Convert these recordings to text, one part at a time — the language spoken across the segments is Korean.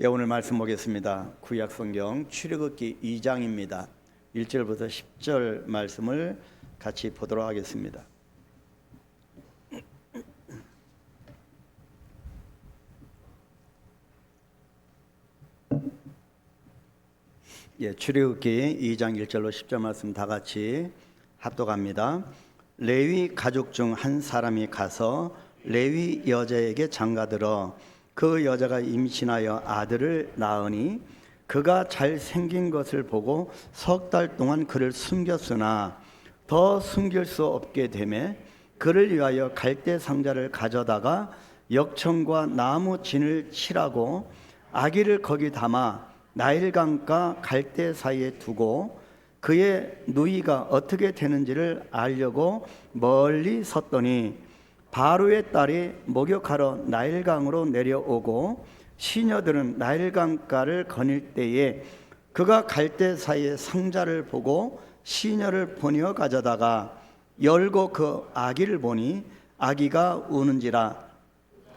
예, 오늘 말씀 보겠습니다. 구약 성경 출애굽기 2장입니다. 1절부터 10절 말씀을 같이 보도록 하겠습니다. 예, 출애굽기 2장 1절로 10절 말씀 다 같이 합독합니다. 레위 가족 중 한 사람이 가서 레위 여자에게 장가들어 그 여자가 임신하여 아들을 낳으니 그가 잘생긴 것을 보고 석 달 동안 그를 숨겼으나 더 숨길 수 없게 되매 그를 위하여 갈대 상자를 가져다가 역청과 나무 진을 칠하고 아기를 거기 담아 나일강과 갈대 사이에 두고 그의 누이가 어떻게 되는지를 알려고 멀리 섰더니 바로의 딸이 목욕하러 나일강으로 내려오고 시녀들은 나일강가를 거닐 때에 그가 갈대 사이에 상자를 보고 시녀를 보내어 가져다가 열고 그 아기를 보니 아기가 우는지라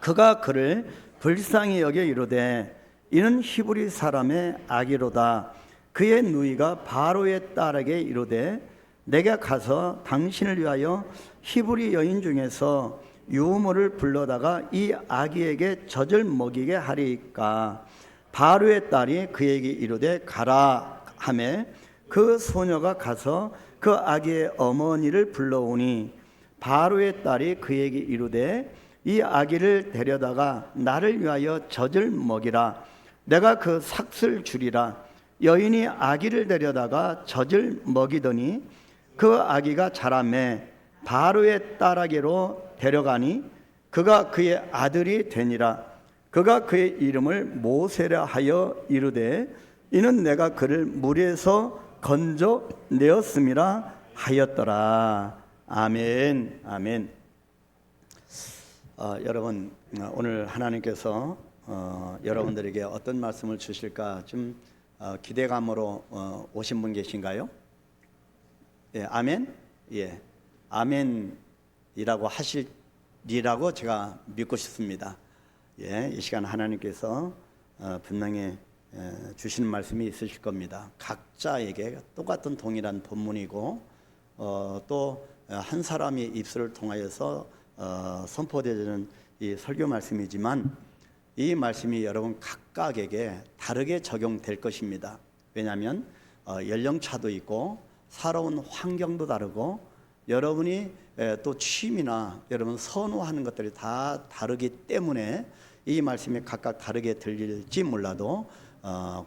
그가 그를 불쌍히 여겨 이르되 이는 히브리 사람의 아기로다. 그의 누이가 바로의 딸에게 이르되 내가 가서 당신을 위하여 히브리 여인 중에서 유모를 불러다가 이 아기에게 젖을 먹이게 하리이까. 바로의 딸이 그에게 이르되 가라 하매 그 소녀가 가서 그 아기의 어머니를 불러오니 바로의 딸이 그에게 이르되 이 아기를 데려다가 나를 위하여 젖을 먹이라. 내가 그 삭슬 주리라. 여인이 아기를 데려다가 젖을 먹이더니 그 아기가 자라매 바로의 딸에게로 데려가니 그가 그의 아들이 되니라. 그가 그의 이름을 모세라 하여 이르되 이는 내가 그를 물에서 건져 내었음이라 하였더라. 아멘. 아멘. 여러분, 오늘 하나님께서 여러분들에게 어떤 말씀을 주실까 좀 기대감으로 오신 분 계신가요? 예, 아멘. 예, 아멘이라고 하시리라고 제가 믿고 싶습니다. 예, 이 시간 하나님께서 분명히 주시는 말씀이 있으실 겁니다. 각자에게 똑같은 동일한 본문이고 또 한 사람의 입술을 통하여서 선포되는 이 설교 말씀이지만 이 말씀이 여러분 각각에게 다르게 적용될 것입니다. 왜냐하면 연령차도 있고 살아온 환경도 다르고 여러분이 또 취미나 여러분 선호하는 것들이 다 다르기 때문에 이 말씀이 각각 다르게 들릴지 몰라도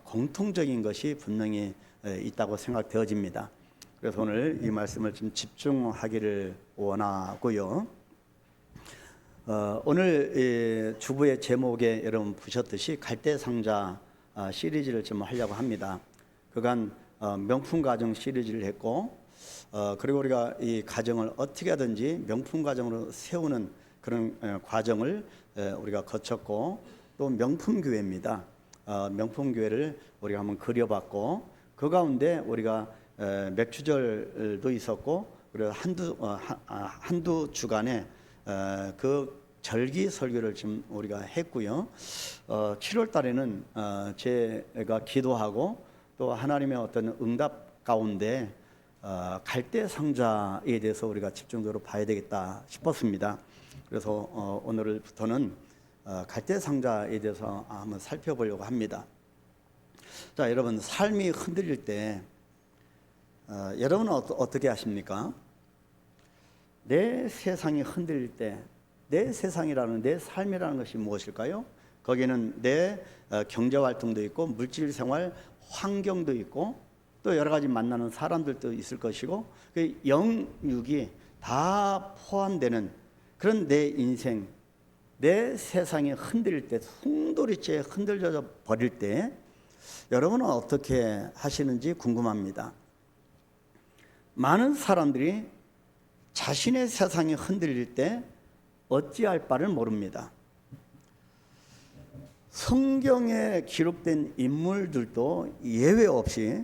공통적인 것이 분명히 있다고 생각되어집니다. 그래서 오늘 이 말씀을 좀 집중하기를 원하고요. 오늘 주부의 제목에 여러분 보셨듯이 갈대상자 시리즈를 좀 하려고 합니다. 그간 명품 가정 시리즈를 했고 그리고 우리가 이 가정을 어떻게 하든지 명품 가정으로 세우는 그런 과정을 우리가 거쳤고 또 명품 교회입니다. 명품 교회를 우리가 한번 그려봤고 그 가운데 우리가 맥주절도 있었고 그리고 한두 주간에 그 절기 설교를 좀 우리가 했고요. 7월 달에는 제가 기도하고 또 하나님의 어떤 응답 가운데 갈대 상자에 대해서 우리가 집중적으로 봐야 되겠다 싶었습니다. 그래서 오늘부터는 갈대 상자에 대해서 한번 살펴보려고 합니다. 자, 여러분 삶이 흔들릴 때 여러분은 어떻게 하십니까? 내 세상이 흔들릴 때 내 세상이라는 내 삶이라는 것이 무엇일까요? 거기는 내 경제활동도 있고 물질생활 환경도 있고 또 여러 가지 만나는 사람들도 있을 것이고 그 영육이 다 포함되는 그런 내 인생, 내 세상이 흔들릴 때, 송두리째 흔들려 버릴 때 여러분은 어떻게 하시는지 궁금합니다. 많은 사람들이 자신의 세상이 흔들릴 때 어찌할 바를 모릅니다. 성경에 기록된 인물들도 예외 없이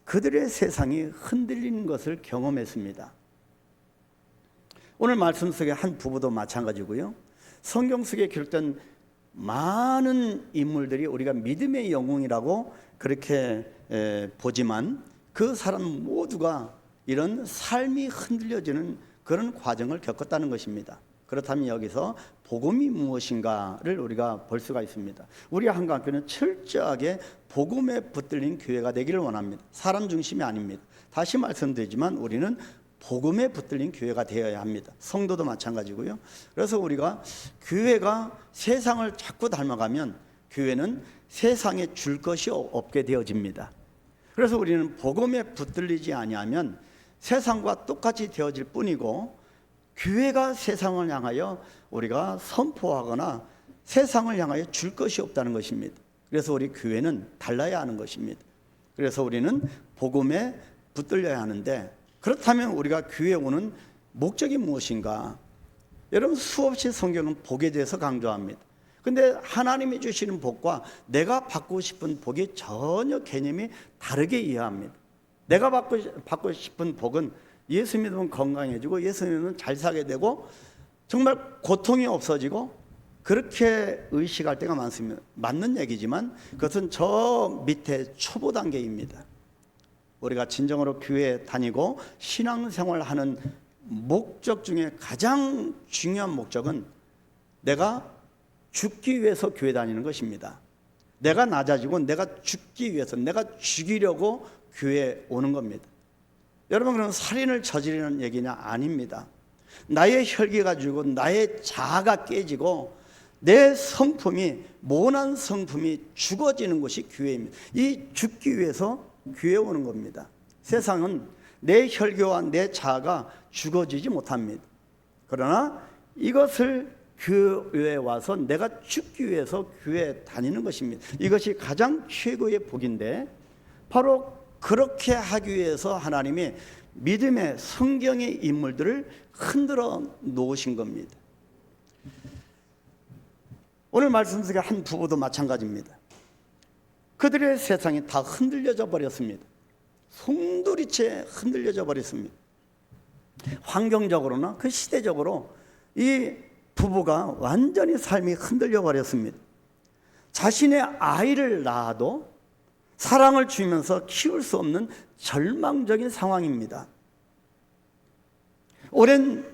그들의 세상이 흔들리는 것을 경험했습니다. 오늘 말씀 속에 한 부부도 마찬가지고요. 성경 속에 기록된 많은 인물들이 우리가 믿음의 영웅이라고 그렇게 보지만 그 사람 모두가 이런 삶이 흔들려지는 그런 과정을 겪었다는 것입니다. 그렇다면 여기서 복음이 무엇인가를 우리가 볼 수가 있습니다. 우리 한강교회는 철저하게 복음에 붙들린 교회가 되기를 원합니다. 사람 중심이 아닙니다. 다시 말씀드리지만 우리는 복음에 붙들린 교회가 되어야 합니다. 성도도 마찬가지고요. 그래서 우리가 교회가 세상을 자꾸 닮아가면 교회는 세상에 줄 것이 없게 되어집니다. 그래서 우리는 복음에 붙들리지 아니하면 세상과 똑같이 되어질 뿐이고, 교회가 세상을 향하여 우리가 선포하거나 세상을 향하여 줄 것이 없다는 것입니다. 그래서 우리 교회는 달라야 하는 것입니다. 그래서 우리는 복음에 붙들려야 하는데, 그렇다면 우리가 교회에 오는 목적이 무엇인가? 여러분, 수없이 성경은 복에 대해서 강조합니다. 근데 하나님이 주시는 복과 내가 받고 싶은 복이 전혀 개념이 다르게 이해합니다. 내가 받고 싶은 복은 예수 믿으면 건강해지고 예수 믿으면 잘 살게 되고 정말 고통이 없어지고 그렇게 의식할 때가 많습니다. 맞는 얘기지만 그것은 저 밑에 초보 단계입니다. 우리가 진정으로 교회에 다니고 신앙생활하는 목적 중에 가장 중요한 목적은 내가 죽기 위해서 교회 다니는 것입니다. 내가 낮아지고 내가 죽기 위해서, 내가 죽이려고 교회에 오는 겁니다. 여러분, 그럼 살인을 저지르는 얘기냐? 아닙니다. 나의 혈기가 죽고 나의 자아가 깨지고 내 성품이, 모난 성품이 죽어지는 것이 교회입니다. 이 죽기 위해서 교회에 오는 겁니다. 세상은 내 혈기와 내 자아가 죽어지지 못합니다. 그러나 이것을 교회에 와서 내가 죽기 위해서 교회에 다니는 것입니다. 이것이 가장 최고의 복인데, 바로 그렇게 하기 위해서 하나님이 믿음의 성경의 인물들을 흔들어 놓으신 겁니다. 오늘 말씀 속에 한 부부도 마찬가지입니다. 그들의 세상이 다 흔들려져 버렸습니다. 송두리째 흔들려져 버렸습니다. 환경적으로나 그 시대적으로 이 부부가 완전히 삶이 흔들려 버렸습니다. 자신의 아이를 낳아도 사랑을 주면서 키울 수 없는 절망적인 상황입니다. 오랜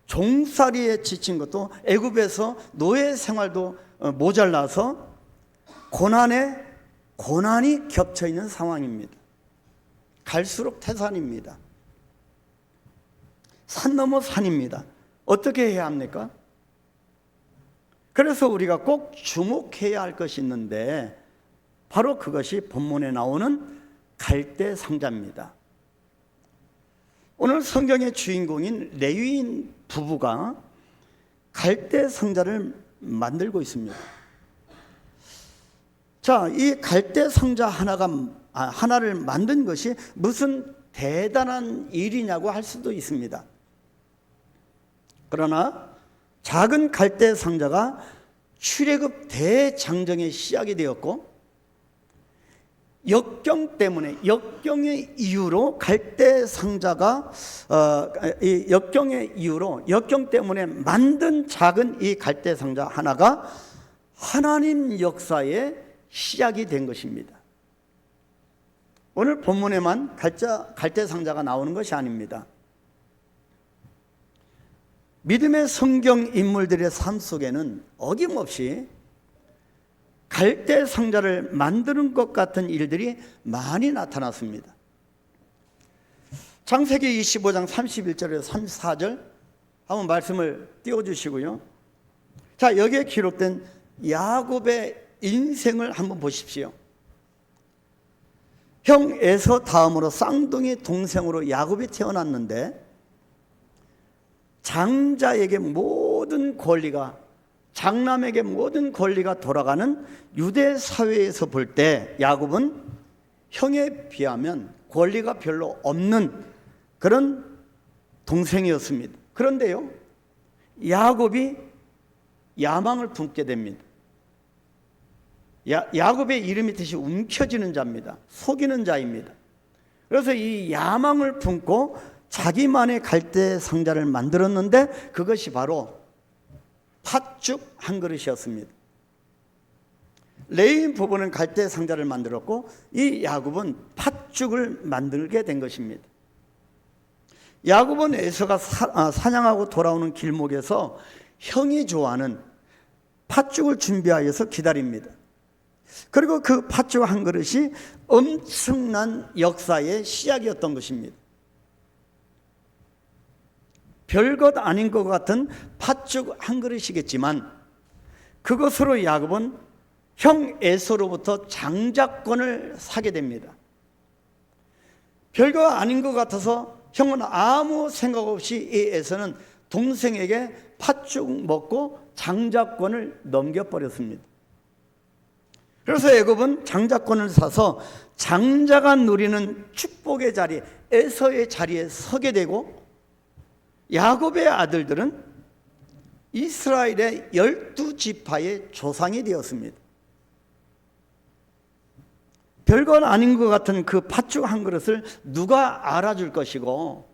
종살이에 지친 것도, 애굽에서 노예 생활도 모자라서 고난에 고난이 겹쳐 있는 상황입니다. 갈수록 태산입니다. 산 넘어 산입니다. 어떻게 해야 합니까? 그래서 우리가 꼭 주목해야 할 것이 있는데, 바로 그것이 본문에 나오는 갈대 상자입니다. 오늘 성경의 주인공인 레위인 부부가 갈대 상자를 만들고 있습니다. 자, 이 갈대 상자 하나를 만든 것이 무슨 대단한 일이냐고 할 수도 있습니다. 그러나 작은 갈대 상자가 출애굽 대장정의 시작이 되었고, 역경의 이유로 갈대 상자가 역경 때문에 만든 작은 이 갈대 상자 하나가 하나님 역사의 시작이 된 것입니다. 오늘 본문에만 갈대 상자가 나오는 것이 아닙니다. 믿음의 성경 인물들의 삶 속에는 어김없이 갈대 상자를 만드는 것 같은 일들이 많이 나타났습니다. 창세기 25장 31절에서 34절 한번 말씀을 띄워주시고요. 자, 여기에 기록된 야곱의 인생을 한번 보십시오. 형 에서 다음으로 쌍둥이 동생으로 야곱이 태어났는데, 장자에게 모든 권리가, 장남에게 모든 권리가 돌아가는 유대 사회에서 볼 때 야곱은 형에 비하면 권리가 별로 없는 그런 동생이었습니다. 그런데요, 야곱이 야망을 품게 됩니다. 야곱의 이름이 뜻이 움켜쥐는 자입니다. 속이는 자입니다. 그래서 이 야망을 품고 자기만의 갈대 상자를 만들었는데, 그것이 바로 팥죽 한 그릇이었습니다. 레위 부부는 갈대 상자를 만들었고 이 야곱은 팥죽을 만들게 된 것입니다. 야곱은 에서가 사냥하고 돌아오는 길목에서 형이 좋아하는 팥죽을 준비하여서 기다립니다. 그리고 그 팥죽 한 그릇이 엄청난 역사의 시작이었던 것입니다. 별것 아닌 것 같은 팥죽 한 그릇이겠지만 그것으로 야곱은 형 에서로부터 장자권을 사게 됩니다. 별거 아닌 것 같아서 형은 아무 생각 없이 이 에서는 동생에게 팥죽 먹고 장자권을 넘겨버렸습니다. 그래서 야곱은 장자권을 사서 장자가 누리는 축복의 자리, 에서의 자리에 서게 되고, 야곱의 아들들은 이스라엘의 12지파의 조상이 되었습니다. 별건 아닌 것 같은 그 팥죽 한 그릇을 누가 알아줄 것이고,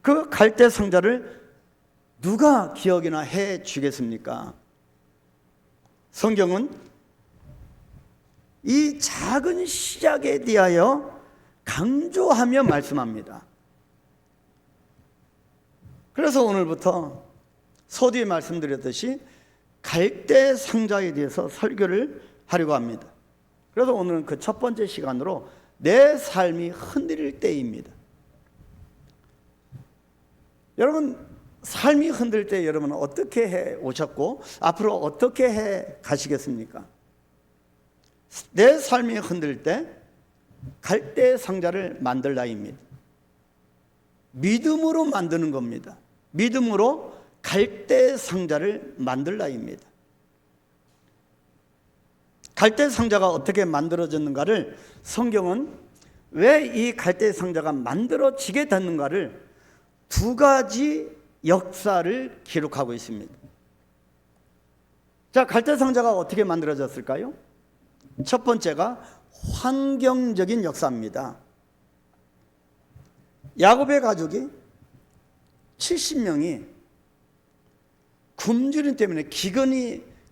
그 갈대 상자를 누가 기억이나 해 주겠습니까? 성경은 이 작은 시작에 대하여 강조하며 말씀합니다. 그래서 오늘부터 서두에 말씀드렸듯이 갈대 상자에 대해서 설교를 하려고 합니다. 그래서 오늘은 그 첫 번째 시간으로 내 삶이 흔들릴 때입니다. 여러분, 삶이 흔들릴 때 여러분은 어떻게 해 오셨고 앞으로 어떻게 해 가시겠습니까? 내 삶이 흔들릴 때 갈대 상자를 만들라입니다. 믿음으로 만드는 겁니다. 믿음으로 갈대 상자를 만들라입니다. 갈대 상자가 어떻게 만들어졌는가를, 성경은 왜 이 갈대 상자가 만들어지게 됐는가를 두 가지 역사를 기록하고 있습니다. 자, 갈대 상자가 어떻게 만들어졌을까요? 첫 번째가 환경적인 역사입니다. 야곱의 가족이 70명이 굶주림 때문에,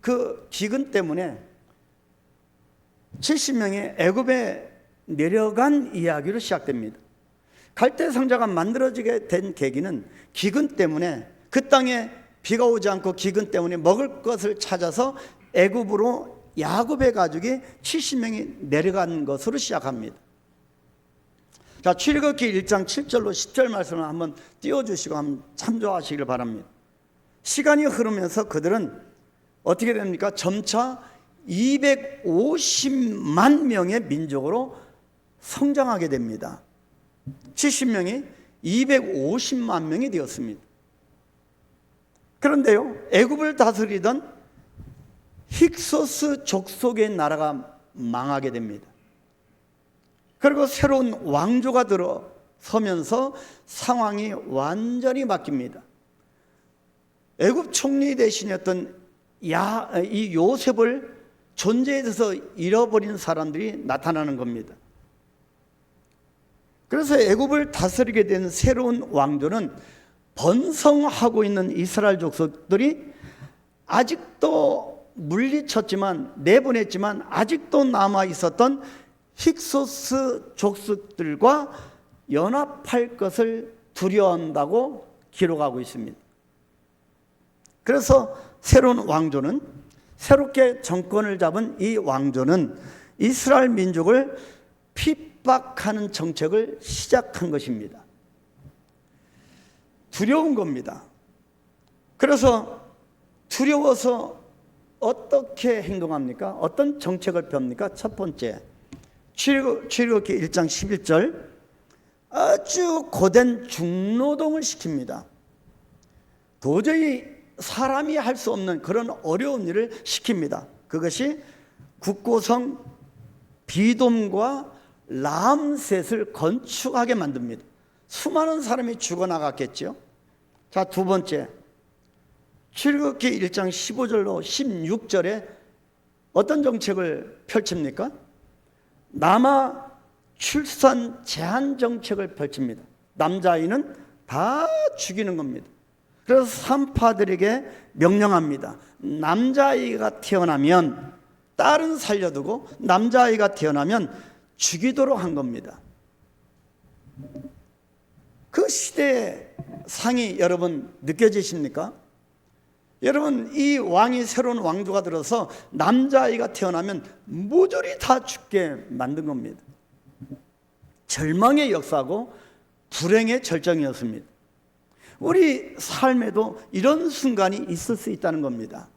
그 기근 때문에 70명이 애굽에 내려간 이야기로 시작됩니다. 갈대 상자가 만들어지게 된 계기는 기근 때문에, 그 땅에 비가 오지 않고 기근 때문에 먹을 것을 찾아서 애굽으로 야곱의 가족이 70명이 내려간 것으로 시작합니다. 자, 출애굽기 1장 7절로 10절 말씀을 한번 띄워주시고 한번 참조하시길 바랍니다. 시간이 흐르면서 그들은 어떻게 됩니까? 점차 250만 명의 민족으로 성장하게 됩니다. 70명이 250만 명이 되었습니다. 그런데요, 애굽을 다스리던 힉소스 족속의 나라가 망하게 됩니다. 그리고 새로운 왕조가 들어서면서 상황이 완전히 바뀝니다. 애굽 총리 대신이었던 이 요셉을 존재에 대해서 잃어버린 사람들이 나타나는 겁니다. 그래서 애굽을 다스리게 된 새로운 왕조는 번성하고 있는 이스라엘 족속들이 아직도 물리쳤지만, 내보냈지만 아직도 남아 있었던 힉소스 족속들과 연합할 것을 두려워한다고 기록하고 있습니다. 그래서 새로운 왕조는, 새롭게 정권을 잡은 이 왕조는 이스라엘 민족을 핍박하는 정책을 시작한 것입니다. 두려운 겁니다. 그래서 두려워서 어떻게 행동합니까? 어떤 정책을 펴니까? 첫 번째, 출애굽기 1장 11절, 아주 고된 중노동을 시킵니다. 도저히 사람이 할 수 없는 그런 어려운 일을 시킵니다. 그것이 국고성 비돔과 람셋을 건축하게 만듭니다. 수많은 사람이 죽어나갔겠죠. 자, 두 번째, 출애굽기 1장 15절로 16절에 어떤 정책을 펼칩니까? 남아 출산 제한 정책을 펼칩니다. 남자아이는 다 죽이는 겁니다. 그래서 산파들에게 명령합니다. 남자아이가 태어나면 딸은 살려두고 남자아이가 태어나면 죽이도록 한 겁니다. 그 시대의 상이 여러분 느껴지십니까? 여러분, 이 왕이 새로운 왕조가 들어서 남자아이가 태어나면 모조리 다 죽게 만든 겁니다. 절망의 역사고 불행의 절정이었습니다. 우리 삶에도 이런 순간이 있을 수 있다는 겁니다.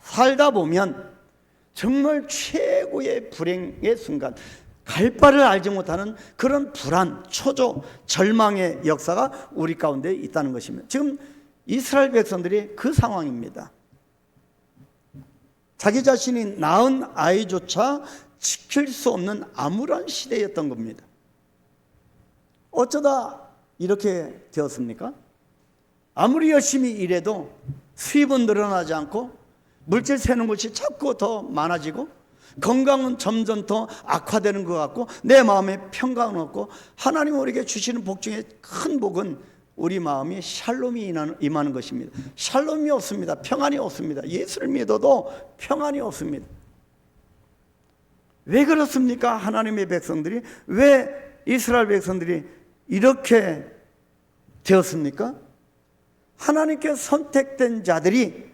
살다 보면 정말 최고의 불행의 순간, 갈 바를 알지 못하는 그런 불안, 초조, 절망의 역사가 우리 가운데 있다는 것입니다. 지금 이스라엘 백성들이 그 상황입니다. 자기 자신이 낳은 아이조차 지킬 수 없는 암울한 시대였던 겁니다. 어쩌다 이렇게 되었습니까? 아무리 열심히 일해도 수입은 늘어나지 않고 물질 새는 것이 자꾸 더 많아지고 건강은 점점 더 악화되는 것 같고 내 마음에 평강은 없고 하나님 우리에게 주시는 복 중에 큰 복은 우리 마음이 샬롬이 임하는 것입니다. 샬롬이 없습니다. 평안이 없습니다. 예수를 믿어도 평안이 없습니다. 왜 그렇습니까? 하나님의 백성들이, 왜 이스라엘 백성들이 이렇게 되었습니까? 하나님께 선택된 자들이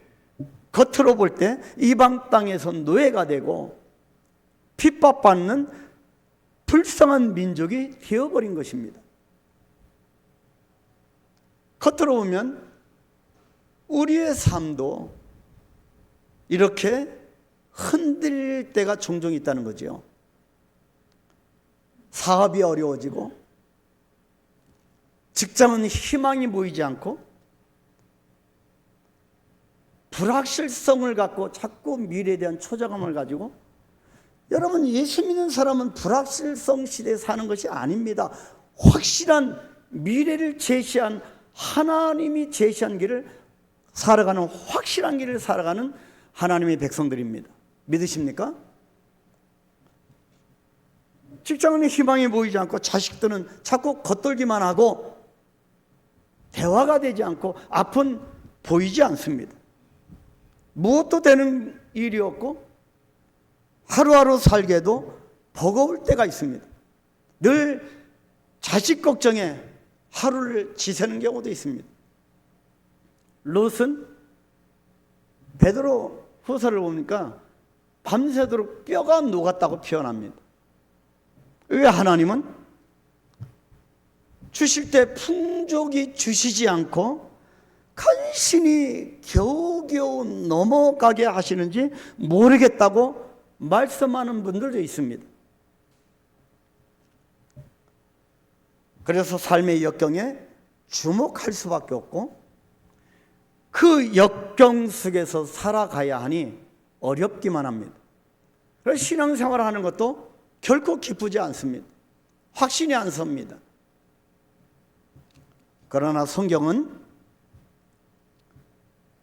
겉으로 볼 때 이방 땅에서 노예가 되고 핍박받는 불쌍한 민족이 되어버린 것입니다. 겉으로 보면 우리의 삶도 이렇게 흔들릴 때가 종종 있다는 거죠. 사업이 어려워지고 직장은 희망이 보이지 않고 불확실성을 갖고 자꾸 미래에 대한 초조감을 가지고, 여러분, 예수 믿는 사람은 불확실성 시대에 사는 것이 아닙니다. 확실한 미래를 제시한, 하나님이 제시한 길을 살아가는, 확실한 길을 살아가는 하나님의 백성들입니다. 믿으십니까? 직장은 희망이 보이지 않고 자식들은 자꾸 겉돌기만 하고 대화가 되지 않고 앞은 보이지 않습니다. 무엇도 되는 일이 없고 하루하루 살게도 버거울 때가 있습니다. 늘 자식 걱정에 하루를 지새는 경우도 있습니다. 롯은 베드로 후서를 보니까 밤새도록 뼈가 녹았다고 표현합니다. 왜 하나님은 주실 때 풍족이 주시지 않고 간신히 겨우겨우 넘어가게 하시는지 모르겠다고 말씀하는 분들도 있습니다. 그래서 삶의 역경에 주목할 수밖에 없고 그 역경 속에서 살아가야 하니 어렵기만 합니다. 그래서 신앙생활을 하는 것도 결코 기쁘지 않습니다. 확신이 안 섭니다. 그러나 성경은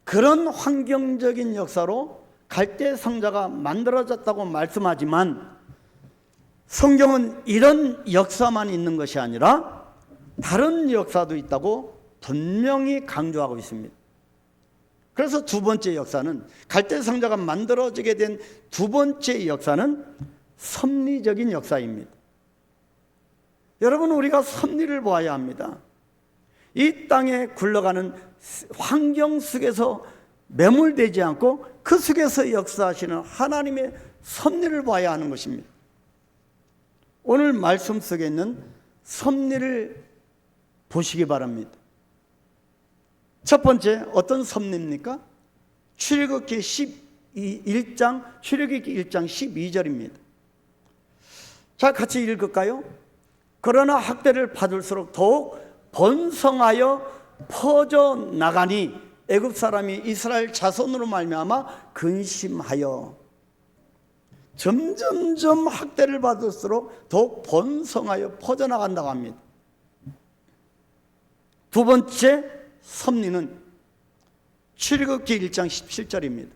그런 환경적인 역사로 갈대 상자가 만들어졌다고 말씀하지만 성경은 이런 역사만 있는 것이 아니라 다른 역사도 있다고 분명히 강조하고 있습니다. 그래서 두 번째 역사는, 갈대 상자가 만들어지게 된 두 번째 역사는 섭리적인 역사입니다. 여러분, 우리가 섭리를 보아야 합니다. 이 땅에 굴러가는 환경 속에서 매몰되지 않고 그 속에서 역사하시는 하나님의 섭리를 봐야 하는 것입니다. 오늘 말씀 속에 있는 섭리를 보시기 바랍니다. 첫 번째, 어떤 섭리입니까? 출애굽기 1장 12절입니다. 자, 같이 읽을까요? 그러나 학대를 받을수록 더욱 번성하여 퍼져 나가니 애굽 사람이 이스라엘 자손으로 말미암아 근심하여. 점점점 학대를 받을수록 더욱 번성하여 퍼져 나간다고 합니다. 두 번째 섭리는 출애굽기 1장 17절입니다.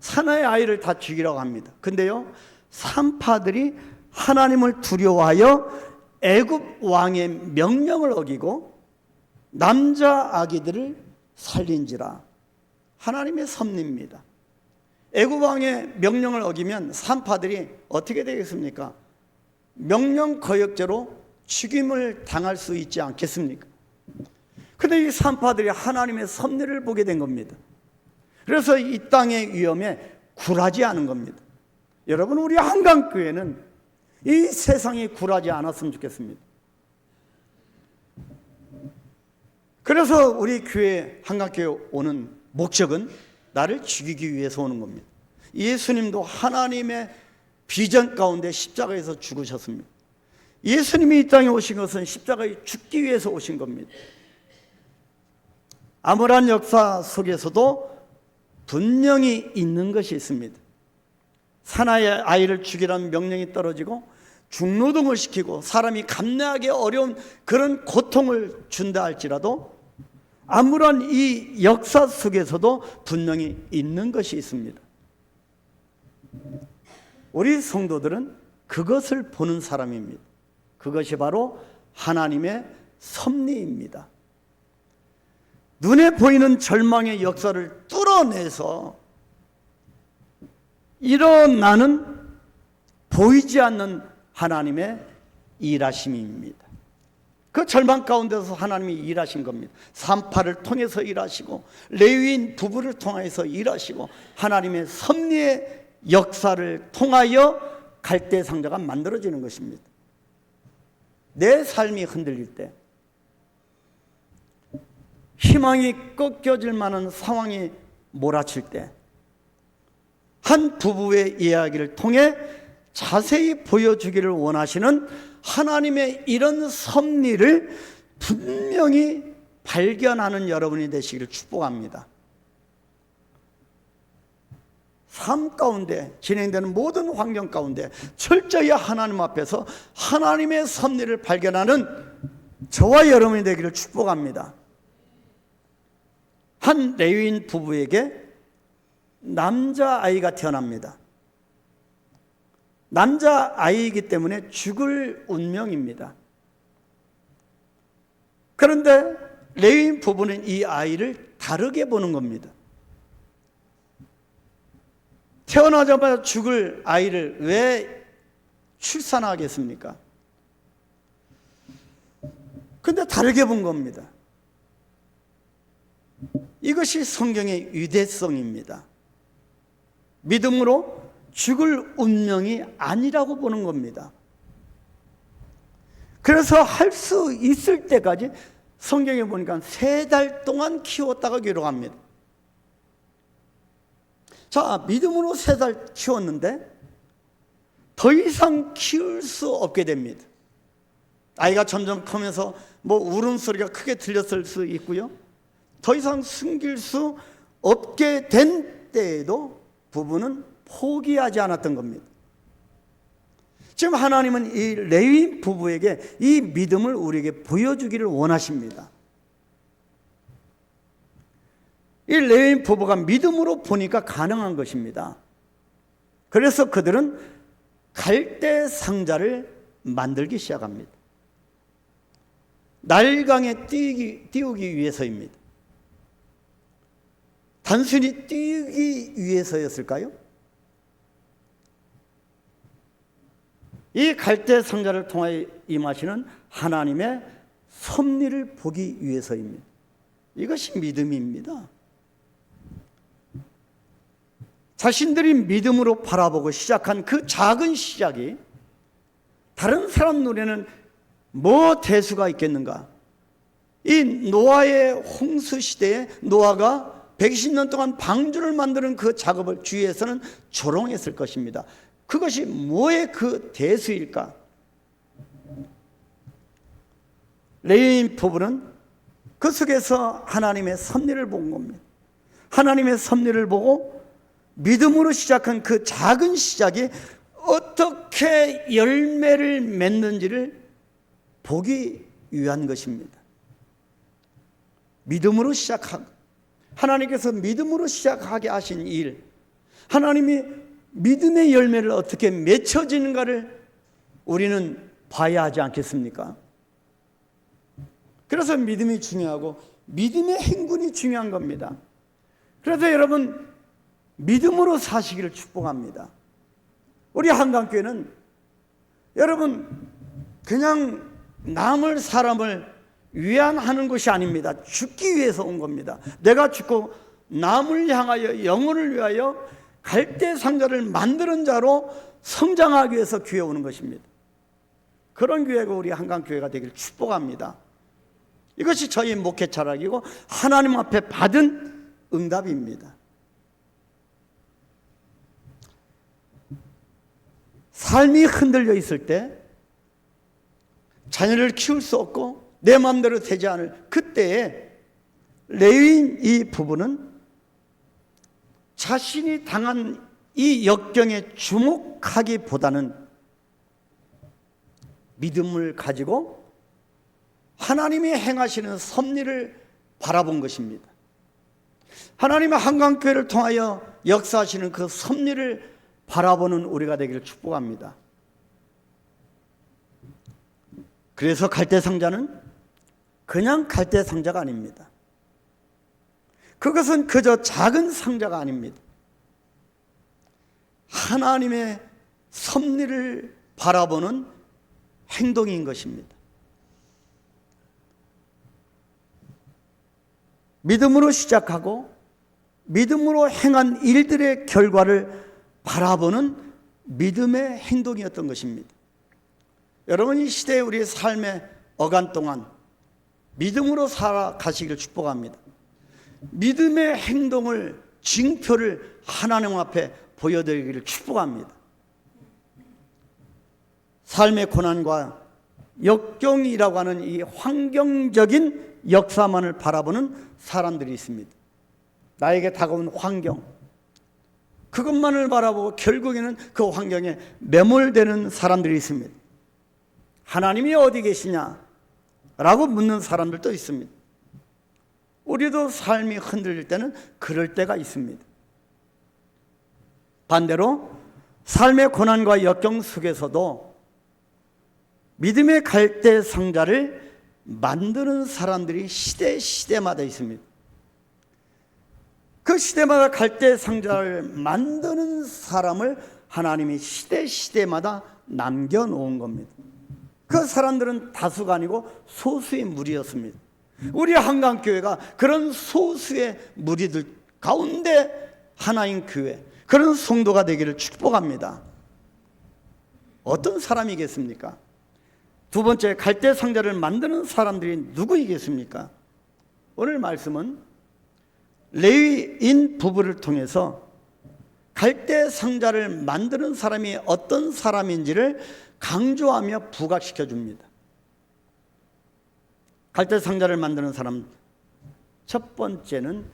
사나이 아이를 다 죽이라고 합니다. 근데요, 산파들이 하나님을 두려워하여 애굽 왕의 명령을 어기고 남자 아기들을 살린지라. 하나님의 섭리입니다. 애굽 왕의 명령을 어기면 산파들이 어떻게 되겠습니까? 명령 거역죄로 죽임을 당할 수 있지 않겠습니까? 그런데 이 산파들이 하나님의 섭리를 보게 된 겁니다. 그래서 이 땅의 위험에 굴하지 않은 겁니다. 여러분, 우리 한강교회는 이 세상이 굴하지 않았으면 좋겠습니다. 그래서 우리 교회, 한강교회 오는 목적은 나를 죽이기 위해서 오는 겁니다. 예수님도 하나님의 비전 가운데 십자가에서 죽으셨습니다. 예수님이 이 땅에 오신 것은 십자가에 죽기 위해서 오신 겁니다. 암울한 역사 속에서도 분명히 있는 것이 있습니다. 사나이 아이를 죽이라는 명령이 떨어지고 중노동을 시키고 사람이 감내하기 어려운 그런 고통을 준다 할지라도 암울한 이 역사 속에서도 분명히 있는 것이 있습니다. 우리 성도들은 그것을 보는 사람입니다. 그것이 바로 하나님의 섭리입니다. 눈에 보이는 절망의 역사를 뚫어내서 일어나는 보이지 않는 하나님의 일하심입니다. 그 절망 가운데서 하나님이 일하신 겁니다. 산파를 통해서 일하시고 레위인 부부를 통해서 일하시고 하나님의 섭리의 역사를 통하여 갈대 상자가 만들어지는 것입니다. 내 삶이 흔들릴 때, 희망이 꺾여질 만한 상황이 몰아칠 때, 한 부부의 이야기를 통해 자세히 보여주기를 원하시는 하나님의 이런 섭리를 분명히 발견하는 여러분이 되시기를 축복합니다. 삶 가운데 진행되는 모든 환경 가운데 철저히 하나님 앞에서 하나님의 섭리를 발견하는 저와 여러분이 되기를 축복합니다. 한 레위인 부부에게 남자아이가 태어납니다. 남자아이이기 때문에 죽을 운명입니다. 그런데 레위인 부부는 이 아이를 다르게 보는 겁니다. 태어나자마자 죽을 아이를 왜 출산하겠습니까? 근데 다르게 본 겁니다. 이것이 성경의 유대성입니다. 믿음으로 죽을 운명이 아니라고 보는 겁니다. 그래서 할 수 있을 때까지 성경에 보니까 3달 동안 키웠다가 기록합니다. 자, 믿음으로 3달 키웠는데 더 이상 키울 수 없게 됩니다. 아이가 점점 크면서 울음소리가 크게 들렸을 수 있고요. 더 이상 숨길 수 없게 된 때에도 부부는 포기하지 않았던 겁니다. 지금 하나님은 이 레위 부부에게 이 믿음을 우리에게 보여주기를 원하십니다. 이 레위 부부가 믿음으로 보니까 가능한 것입니다. 그래서 그들은 갈대 상자를 만들기 시작합니다. 날강에 띄우기 위해서입니다. 단순히 띄우기 위해서였을까요? 이 갈대 상자를 통하여 임하시는 하나님의 섭리를 보기 위해서입니다. 이것이 믿음입니다. 자신들이 믿음으로 바라보고 시작한 그 작은 시작이 다른 사람 눈에는 뭐 대수가 있겠는가? 이 노아의 홍수 시대에 노아가 120년 동안 방주를 만드는 그 작업을 주위에서는 조롱했을 것입니다. 그것이 뭐의 그 대수일까? 레위인 부부는 그 속에서 하나님의 섭리를 본 겁니다. 하나님의 섭리를 보고 믿음으로 시작한 그 작은 시작이 어떻게 열매를 맺는지를 보기 위한 것입니다. 믿음으로 시작하고 하나님께서 믿음으로 시작하게 하신 일, 하나님이 믿음의 열매를 어떻게 맺혀지는가를 우리는 봐야 하지 않겠습니까? 그래서 믿음이 중요하고 믿음의 행군이 중요한 겁니다. 그래서 여러분, 믿음으로 사시기를 축복합니다. 우리 한강교회는 여러분 그냥 남을 사람을 위안하는 것이 아닙니다. 죽기 위해서 온 겁니다. 내가 죽고 남을 향하여 영혼을 위하여 갈대상자를 만드는 자로 성장하기 위해서 교회에 오는 것입니다. 그런 교회가 우리 한강교회가 되기를 축복합니다. 이것이 저희 목회 철학이고 하나님 앞에 받은 응답입니다. 삶이 흔들려 있을 때 자녀를 키울 수 없고 내 마음대로 되지 않을 그때에 레위인 이 부부는 자신이 당한 이 역경에 주목하기보다는 믿음을 가지고 하나님이 행하시는 섭리를 바라본 것입니다. 하나님의 한강교회를 통하여 역사하시는 그 섭리를 바라보는 우리가 되기를 축복합니다. 그래서 갈대상자는 그냥 갈대상자가 아닙니다. 그것은 그저 작은 상자가 아닙니다. 하나님의 섭리를 바라보는 행동인 것입니다. 믿음으로 시작하고 믿음으로 행한 일들의 결과를 바라보는 믿음의 행동이었던 것입니다. 여러분, 이 시대에 우리의 삶의 어간 동안 믿음으로 살아가시기를 축복합니다. 믿음의 행동을, 징표를 하나님 앞에 보여드리기를 축복합니다. 삶의 고난과 역경이라고 하는 이 환경적인 역사만을 바라보는 사람들이 있습니다. 나에게 다가온 환경, 그것만을 바라보고 결국에는 그 환경에 매몰되는 사람들이 있습니다. 하나님이 어디 계시냐? 라고 묻는 사람들도 있습니다. 우리도 삶이 흔들릴 때는 그럴 때가 있습니다. 반대로 삶의 고난과 역경 속에서도 믿음의 갈대 상자를 만드는 사람들이 시대마다 있습니다. 그 시대마다 갈대 상자를 만드는 사람을 하나님이 시대마다 남겨놓은 겁니다. 그 사람들은 다수가 아니고 소수의 무리였습니다. 우리 한강교회가 그런 소수의 무리들 가운데 하나인 교회, 그런 성도가 되기를 축복합니다. 어떤 사람이겠습니까? 두 번째, 갈대 상자를 만드는 사람들이 누구이겠습니까? 오늘 말씀은 레위인 부부를 통해서 갈대 상자를 만드는 사람이 어떤 사람인지를 강조하며 부각시켜 줍니다. 갈대 상자를 만드는 사람, 첫 번째는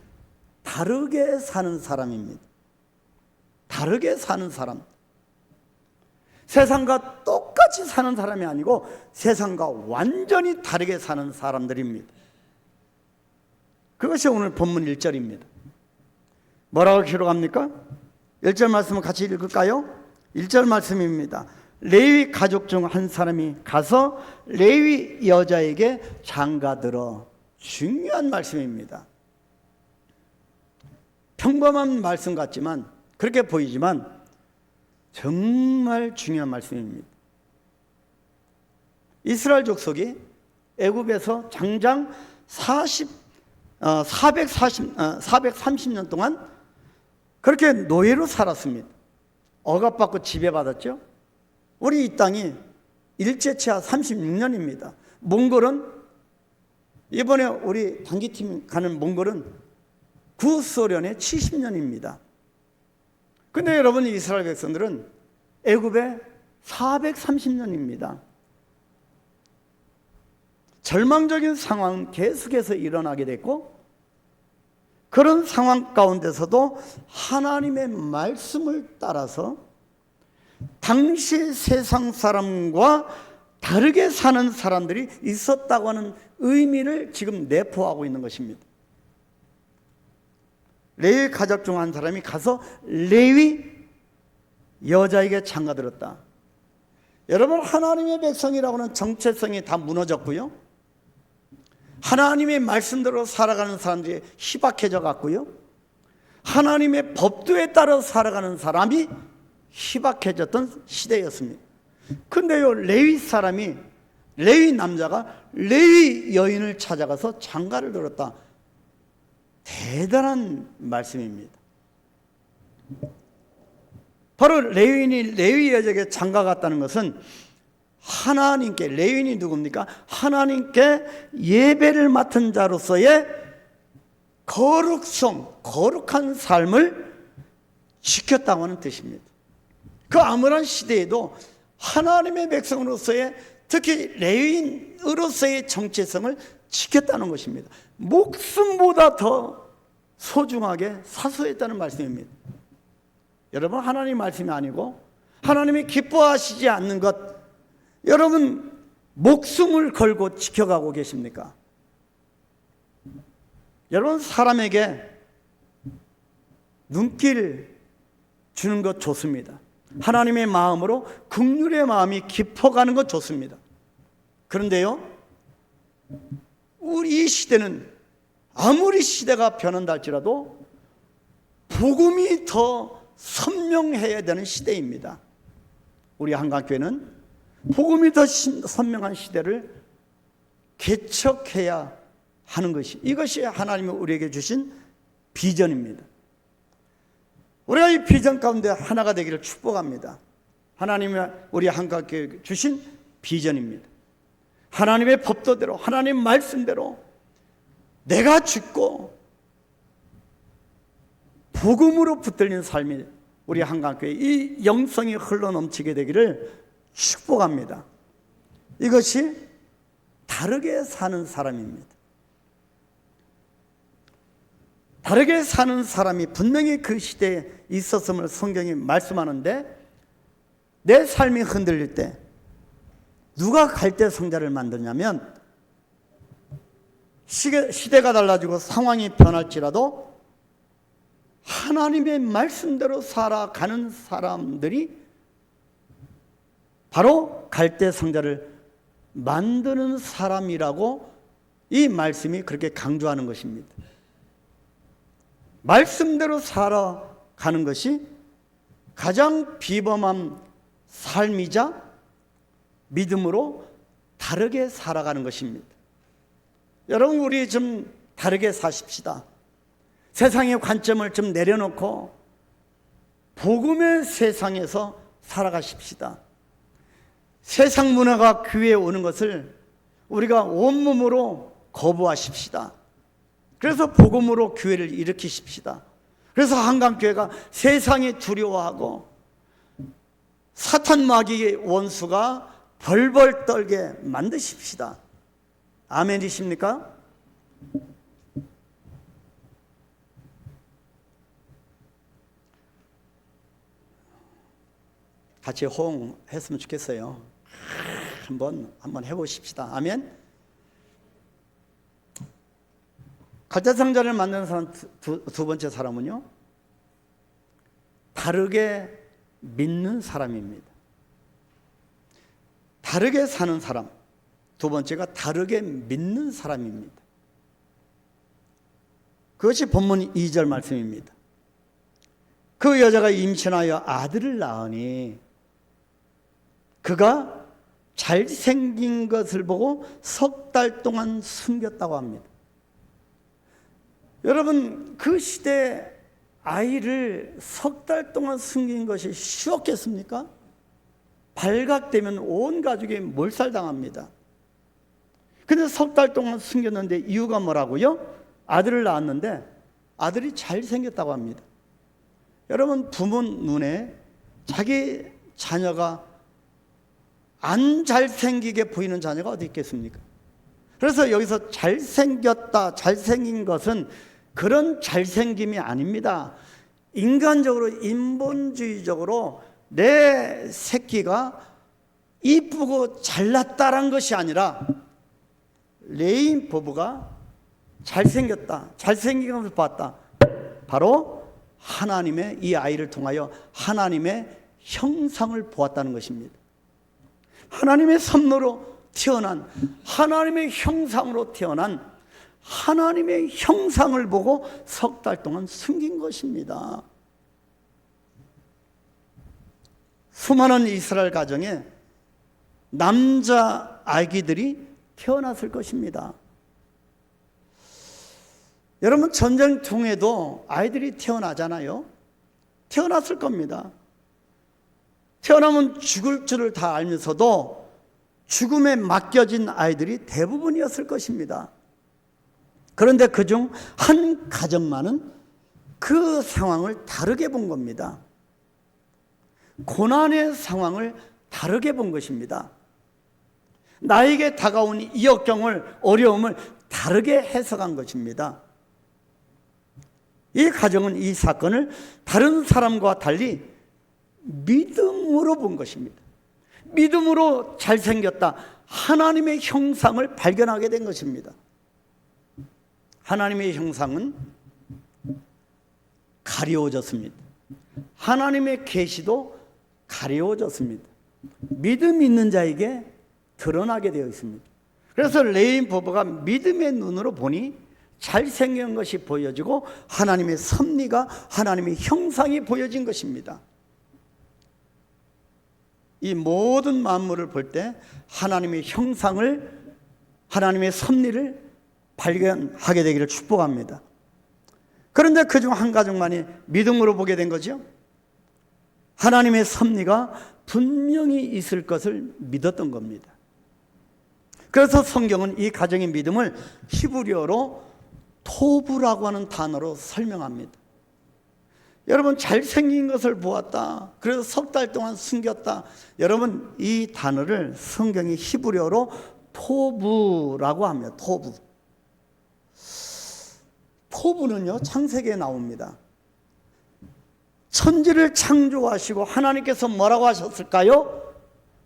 다르게 사는 사람입니다. 다르게 사는 사람. 세상과 똑같이 사는 사람이 아니고 세상과 완전히 다르게 사는 사람들입니다. 그것이 오늘 본문 1절입니다. 뭐라고 기록합니까? 1절 말씀을 같이 읽을까요? 1절 말씀입니다. 레위 가족 중 한 사람이 가서 레위 여자에게 장가들어. 중요한 말씀입니다. 평범한 말씀 같지만, 그렇게 보이지만 정말 중요한 말씀입니다. 이스라엘 족속이 애굽에서 장장 430년 동안 그렇게 노예로 살았습니다. 억압받고 지배받았죠. 우리 이 땅이 일제치하 36년입니다. 몽골은, 이번에 우리 단기팀 가는 몽골은 구소련의 70년입니다. 근데 여러분, 이스라엘 백성들은 애굽에 430년입니다. 절망적인 상황은 계속해서 일어나게 됐고, 그런 상황 가운데서도 하나님의 말씀을 따라서 당시 세상 사람과 다르게 사는 사람들이 있었다고 하는 의미를 지금 내포하고 있는 것입니다. 레위 가족 중 한 사람이 가서 레위 여자에게 장가들었다. 여러분, 하나님의 백성이라고 하는 정체성이 다 무너졌고요, 하나님의 말씀대로 살아가는 사람들이 희박해져 갔고요, 하나님의 법도에 따라 살아가는 사람이 희박해졌던 시대였습니다. 근데요, 레위 남자가 레위 여인을 찾아가서 장가를 들었다. 대단한 말씀입니다. 바로 레위인이 레위 여자에게 장가 갔다는 것은 하나님께, 레위인이 누굽니까? 하나님께 예배를 맡은 자로서의 거룩한 삶을 지켰다고 하는 뜻입니다. 그 암울한 시대에도 하나님의 백성으로서의, 특히 레위인으로서의 정체성을 지켰다는 것입니다. 목숨보다 더 소중하게 사수했다는 말씀입니다. 여러분, 하나님 말씀이 아니고 하나님이 기뻐하시지 않는 것, 여러분 목숨을 걸고 지켜가고 계십니까? 여러분, 사람에게 눈길 주는 것 좋습니다. 하나님의 마음으로 긍휼의 마음이 깊어가는 것 좋습니다. 그런데요, 우리 이 시대는 아무리 시대가 변한다 할지라도 복음이 더 선명해야 되는 시대입니다. 우리 한강교회는 복음이 더 선명한 시대를 개척해야 하는 것이, 이것이 하나님이 우리에게 주신 비전입니다. 우리가 이 비전 가운데 하나가 되기를 축복합니다. 하나님이 우리 한강교회에 주신 비전입니다. 하나님의 법도대로, 하나님 말씀대로 내가 죽고 복음으로 붙들린 삶이 우리 한강교회 이 영성이 흘러넘치게 되기를 축복합니다. 이것이 다르게 사는 사람입니다. 다르게 사는 사람이 분명히 그 시대에 있었음을 성경이 말씀하는데, 내 삶이 흔들릴 때 누가 갈대 성자를 만드냐면, 시대가 달라지고 상황이 변할지라도 하나님의 말씀대로 살아가는 사람들이 바로 갈대 성자를 만드는 사람이라고 이 말씀이 그렇게 강조하는 것입니다. 말씀대로 살아가는 것이 가장 비범한 삶이자 믿음으로 다르게 살아가는 것입니다. 여러분, 우리 좀 다르게 사십시다. 세상의 관점을 좀 내려놓고 복음의 세상에서 살아가십시다. 세상 문화가 교회에 오는 것을 우리가 온몸으로 거부하십시다. 그래서 복음으로 교회를 일으키십시다. 그래서 한강교회가 세상에 두려워하고 사탄 마귀의 원수가 벌벌 떨게 만드십시다. 아멘이십니까? 같이 호응했으면 좋겠어요. 한번 해보십시다. 아멘. 갈대상자를 만드는 사람 두 번째 사람은요, 다르게 믿는 사람입니다. 다르게 사는 사람, 두 번째가 다르게 믿는 사람입니다. 그것이 본문 2절 말씀입니다. 그 여자가 임신하여 아들을 낳으니 그가 잘생긴 것을 보고 석 달 동안 숨겼다고 합니다. 여러분, 그 시대 아이를 석 달 동안 숨긴 것이 쉬웠겠습니까? 발각되면 온 가족이 몰살당합니다. 근데 석 달 동안 숨겼는데 이유가 뭐라고요? 아들을 낳았는데 아들이 잘생겼다고 합니다. 여러분, 부모 눈에 자기 자녀가 안 잘생기게 보이는 자녀가 어디 있겠습니까? 그래서 여기서 잘생겼다, 잘생긴 것은 그런 잘생김이 아닙니다. 인간적으로, 인본주의적으로 내 새끼가 이쁘고 잘났다란 것이 아니라 레인 부부가 잘생겼다, 잘생긴 것을 봤다. 바로 하나님의, 이 아이를 통하여 하나님의 형상을 보았다는 것입니다. 하나님의 선로로 태어난, 하나님의 형상으로 태어난 하나님의 형상을 보고 석 달 동안 숨긴 것입니다. 수많은 이스라엘 가정에 남자 아기들이 태어났을 것입니다. 여러분, 전쟁 중에도 아이들이 태어나잖아요. 태어났을 겁니다. 태어나면 죽을 줄을 다 알면서도 죽음에 맡겨진 아이들이 대부분이었을 것입니다. 그런데 그중 한 가정만은 그 상황을 다르게 본 겁니다. 고난의 상황을 다르게 본 것입니다. 나에게 다가온 이 역경을, 어려움을 다르게 해석한 것입니다. 이 가정은 이 사건을 다른 사람과 달리 믿음으로 본 것입니다. 믿음으로 잘생겼다, 하나님의 형상을 발견하게 된 것입니다. 하나님의 형상은 가려워졌습니다. 하나님의 계시도 가려워졌습니다. 믿음 있는 자에게 드러나게 되어 있습니다. 그래서 레인 부부가 믿음의 눈으로 보니 잘생긴 것이 보여지고 하나님의 섭리가, 하나님의 형상이 보여진 것입니다. 이 모든 만물을 볼 때 하나님의 형상을, 하나님의 섭리를 발견하게 되기를 축복합니다. 그런데 그중 한 가족만이 믿음으로 보게 된 거죠. 하나님의 섭리가 분명히 있을 것을 믿었던 겁니다. 그래서 성경은 이 가정의 믿음을 히브리어로 토부라고 하는 단어로 설명합니다. 여러분, 잘생긴 것을 보았다, 그래서 석 달 동안 숨겼다. 여러분, 이 단어를 성경이 히브리어로 토부라고 합니다. 토부. 토부는요, 창세기에 나옵니다. 천지를 창조하시고 하나님께서 뭐라고 하셨을까요?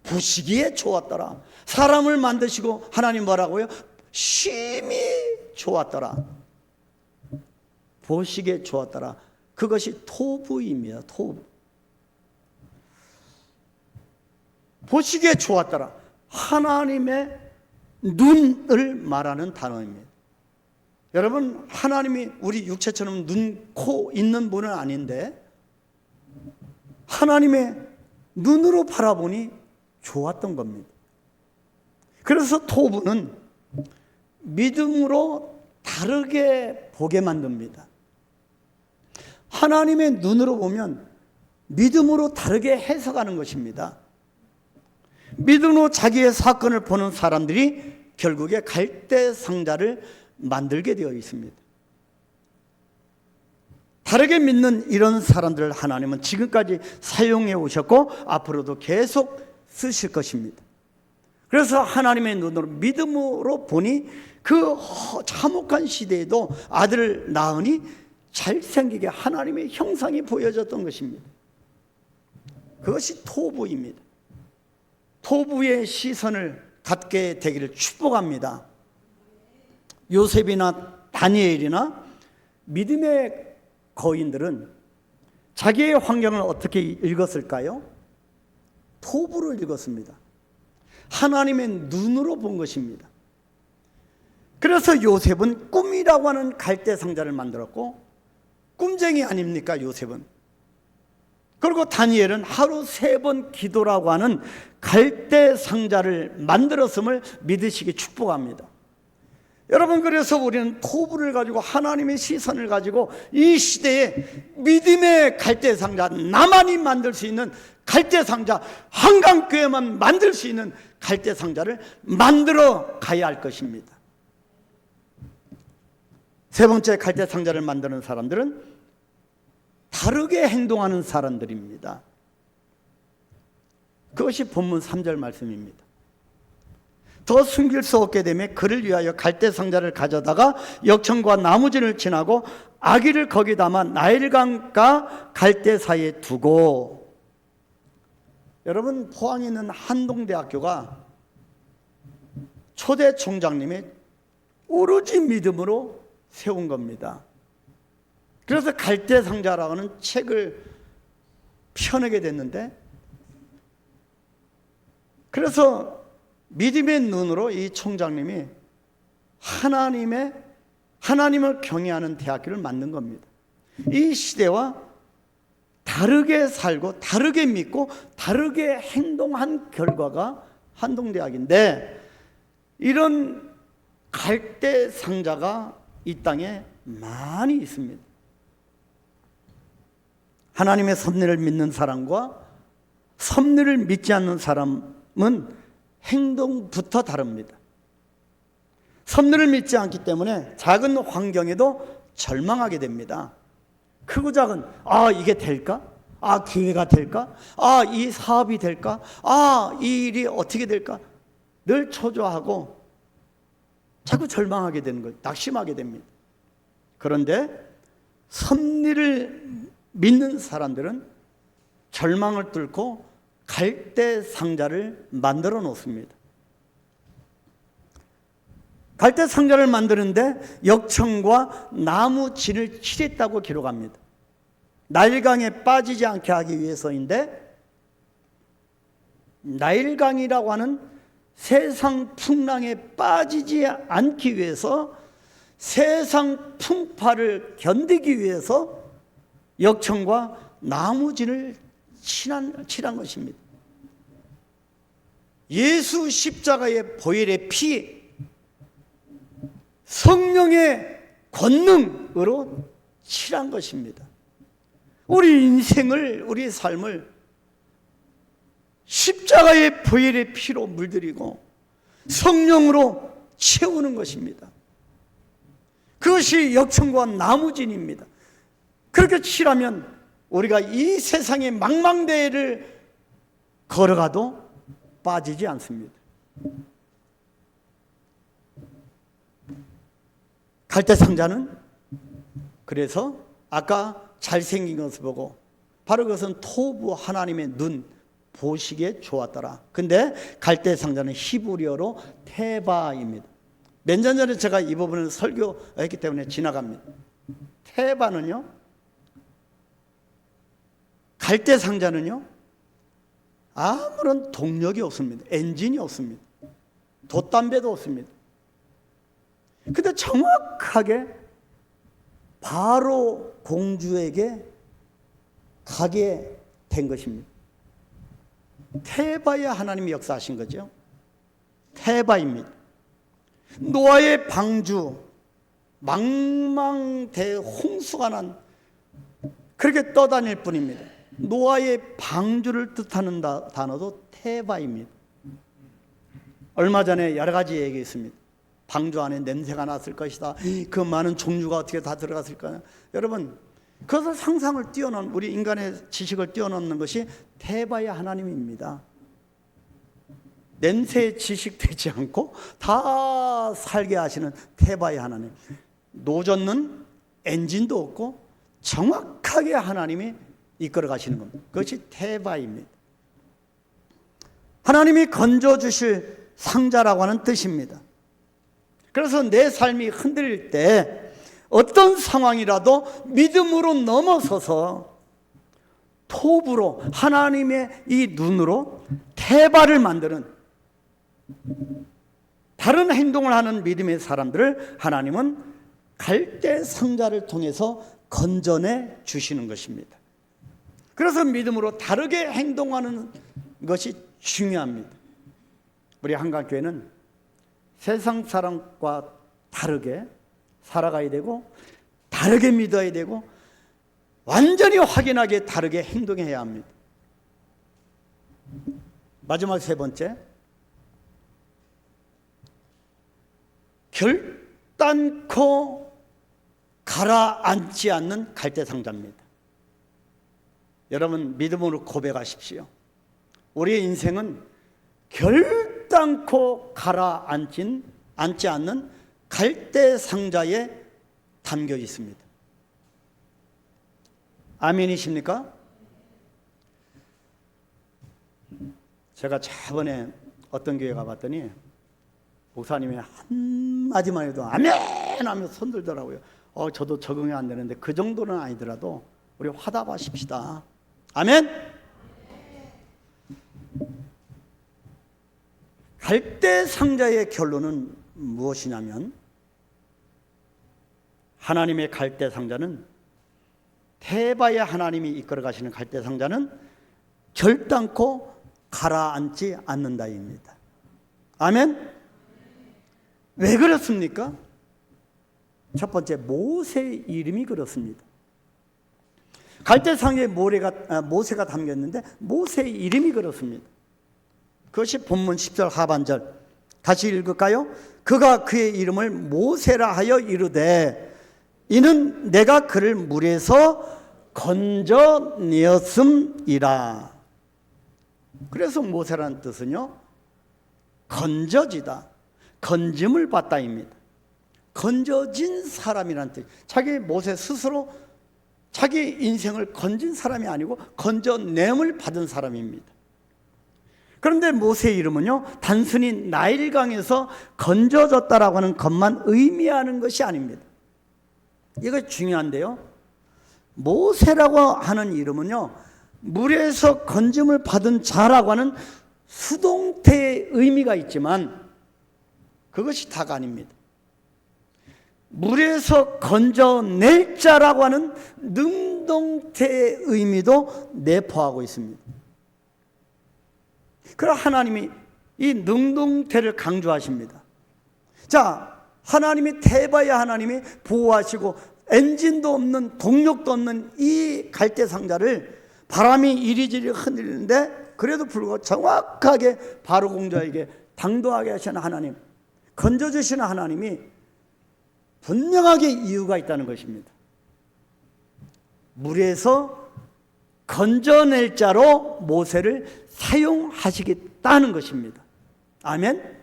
보시기에 좋았더라. 사람을 만드시고 하나님 뭐라고요? 심히 좋았더라. 보시기에 좋았더라. 그것이 토부입니다. 토부. 보시기에 좋았더라. 하나님의 눈을 말하는 단어입니다. 여러분, 하나님이 우리 육체처럼 눈, 코 있는 분은 아닌데 하나님의 눈으로 바라보니 좋았던 겁니다. 그래서 토부는 믿음으로 다르게 보게 만듭니다. 하나님의 눈으로 보면 믿음으로 다르게 해석하는 것입니다. 믿음으로 자기의 사건을 보는 사람들이 결국에 갈대 상자를 만들게 되어 있습니다. 다르게 믿는 이런 사람들을 하나님은 지금까지 사용해 오셨고 앞으로도 계속 쓰실 것입니다. 그래서 하나님의 눈으로 믿음으로 보니 그 참혹한 시대에도 아들을 낳으니 잘생기게 하나님의 형상이 보여졌던 것입니다. 그것이 토부입니다. 토부의 시선을 갖게 되기를 축복합니다. 요셉이나 다니엘이나 믿음의 거인들은 자기의 환경을 어떻게 읽었을까요? 토부로 읽었습니다. 하나님의 눈으로 본 것입니다. 그래서 요셉은 꿈이라고 하는 갈대 상자를 만들었고, 꿈쟁이 아닙니까, 요셉은? 그리고 다니엘은 하루 3번 기도라고 하는 갈대 상자를 만들었음을 믿으시기 축복합니다. 여러분, 그래서 우리는 토부를 가지고 하나님의 시선을 가지고 이 시대에 믿음의 갈대 상자, 나만이 만들 수 있는 갈대 상자, 한강교회만 만들 수 있는 갈대 상자를 만들어 가야 할 것입니다. 세 번째, 갈대 상자를 만드는 사람들은 다르게 행동하는 사람들입니다. 그것이 본문 3절 말씀입니다. 더 숨길 수 없게 되면 그를 위하여 갈대 상자를 가져다가 역청과 나무진을 지나고 아기를 거기 담아 나일강과 갈대 사이에 두고. 여러분, 포항에 있는 한동대학교가 초대 총장님이 오로지 믿음으로 세운 겁니다. 그래서 갈대 상자라고 하는 책을 펴내게 됐는데, 그래서 믿음의 눈으로 이 총장님이 하나님의 하나님을 경외하는 대학교를 만든 겁니다. 이 시대와 다르게 살고 다르게 믿고 다르게 행동한 결과가 한동대학인데, 이런 갈대 상자가 이 땅에 많이 있습니다. 하나님의 섭리를 믿는 사람과 섭리를 믿지 않는 사람은 행동부터 다릅니다. 섭리를 믿지 않기 때문에 작은 환경에도 절망하게 됩니다. 크고 작은, 이게 될까? 기회가 될까? 이 사업이 될까? 이 일이 어떻게 될까? 늘 초조하고 자꾸 절망하게 되는 거예요. 낙심하게 됩니다. 그런데 섭리를 믿는 사람들은 절망을 뚫고 갈대 상자를 만들어 놓습니다. 갈대 상자를 만드는데 역청과 나무 진을 칠했다고 기록합니다. 나일강에 빠지지 않게 하기 위해서인데, 나일강이라고 하는 세상 풍랑에 빠지지 않기 위해서, 세상 풍파를 견디기 위해서 역청과 나무진을 칠한 것입니다. 예수 십자가의 보혈의 피, 성령의 권능으로 칠한 것입니다. 우리 인생을, 우리 삶을 십자가의 보혈의 피로 물들이고 성령으로 채우는 것입니다. 그것이 역청과 나무진입니다. 그렇게 칠하면 우리가 이 세상의 망망대해를 걸어가도 빠지지 않습니다. 갈대 상자는 그래서 아까 잘생긴 것을 보고, 바로 그것은 토부, 하나님의 눈 보시기에 좋았더라. 근데 갈대 상자는 히브리어로 테바입니다. 몇 년 전에 제가 이 부분을 설교했기 때문에 지나갑니다. 테바는요, 갈대 상자는요, 아무런 동력이 없습니다. 엔진이 없습니다. 돛담배도 없습니다. 근데 정확하게 바로 공주에게 가게 된 것입니다. 테바의 하나님이 역사하신 거죠. 테바입니다. 노아의 방주, 망망대 홍수가 난, 그렇게 떠다닐 뿐입니다. 노아의 방주를 뜻하는 단어도 테바입니다. 얼마 전에 여러 가지 얘기했습니다. 방주 안에 냄새가 났을 것이다. 그 많은 종류가 어떻게 다 들어갔을까. 여러분, 그것을 상상을 뛰어넘는, 우리 인간의 지식을 뛰어넘는 것이 테바의 하나님입니다. 냄새에 지식되지 않고 다 살게 하시는 테바의 하나님. 노젓는 엔진도 없고 정확하게 하나님이 이끌어 가시는 겁니다. 그것이 테바입니다. 하나님이 건져주실 상자라고 하는 뜻입니다. 그래서 내 삶이 흔들릴 때 어떤 상황이라도 믿음으로 넘어서서 톱으로, 하나님의 이 눈으로 테바를 만드는, 다른 행동을 하는 믿음의 사람들을 하나님은 갈대 상자를 통해서 건져내 주시는 것입니다. 그래서 믿음으로 다르게 행동하는 것이 중요합니다. 우리 한강교회는 세상 사람과 다르게 살아가야 되고, 다르게 믿어야 되고, 완전히 확연하게 다르게 행동해야 합니다. 마지막 세 번째, 결단코 가라앉지 않는 갈대상자입니다. 여러분, 믿음으로 고백하십시오. 우리의 인생은 결단코 가라앉지 않는 갈대상자에 담겨 있습니다. 아멘이십니까? 제가 저번에 어떤 교회 가봤더니 목사님이 한마디만 해도 아멘 하며 손 들더라고요. 저도 적응이 안 되는데 그 정도는 아니더라도 우리 화답하십시다. 아멘. 갈대 상자의 결론은 무엇이냐면, 하나님의 갈대 상자는, 테바의 하나님이 이끌어 가시는 갈대 상자는 결단코 가라앉지 않는다입니다. 아멘. 왜 그렇습니까? 첫 번째, 모세의 이름이 그렇습니다. 갈대 상자에 모세가 담겼는데 모세의 이름이 그렇습니다. 그것이 본문 10절 하반절 다시 읽을까요? 그가 그의 이름을 모세라 하여 이르되 이는 내가 그를 물에서 건져내었음이라. 그래서 모세라는 뜻은요, 건져지다, 건짐을 받다입니다. 건져진 사람이라는 뜻. 모세 스스로 자기 인생을 건진 사람이 아니고 건져냄을 받은 사람입니다. 그런데 모세의 이름은요, 단순히 나일강에서 건져졌다라고 하는 것만 의미하는 것이 아닙니다. 이거 중요한데요, 모세라고 하는 이름은요, 물에서 건짐을 받은 자라고 하는 수동태의 의미가 있지만 그것이 다가 아닙니다. 물에서 건져낼 자라고 하는 능동태의 의미도 내포하고 있습니다. 그러나 하나님이 이 능동태를 강조하십니다. 자, 하나님이, 테바의 하나님이 보호하시고 엔진도 없는, 동력도 없는 이 갈대 상자를 바람이 이리저리 흔들리는데 그래도 불구하고 정확하게 바로 공자에게 당도하게 하시는 하나님, 건져주시는 하나님이 분명하게 이유가 있다는 것입니다. 물에서 건져낼 자로 모세를 사용하시겠다는 것입니다. 아멘.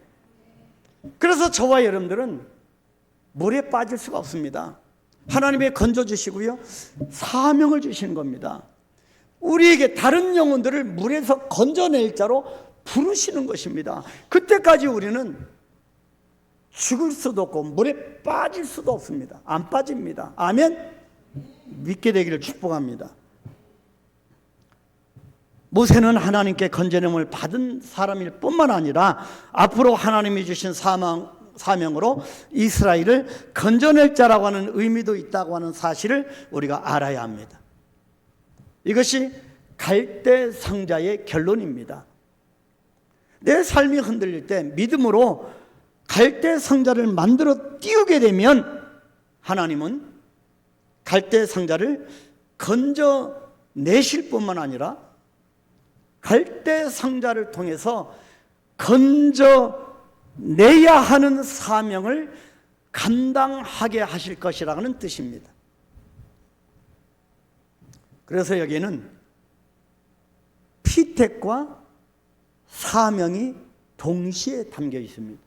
그래서 저와 여러분들은 물에 빠질 수가 없습니다. 하나님이 건져주시고요, 사명을 주시는 겁니다. 우리에게 다른 영혼들을 물에서 건져낼 자로 부르시는 것입니다. 그때까지 우리는 죽을 수도 없고 물에 빠질 수도 없습니다. 안 빠집니다. 아멘. 믿게 되기를 축복합니다. 모세는 하나님께 건져냄을 받은 사람일 뿐만 아니라 앞으로 하나님이 주신 사명으로 이스라엘을 건져낼 자라고 하는 의미도 있다고 하는 사실을 우리가 알아야 합니다. 이것이 갈대 상자의 결론입니다. 내 삶이 흔들릴 때 믿음으로 갈대 상자를 만들어 띄우게 되면 하나님은 갈대 상자를 건져내실 뿐만 아니라 갈대 상자를 통해서 건져내야 하는 사명을 감당하게 하실 것이라는 뜻입니다. 그래서 여기에는 피택과 사명이 동시에 담겨 있습니다.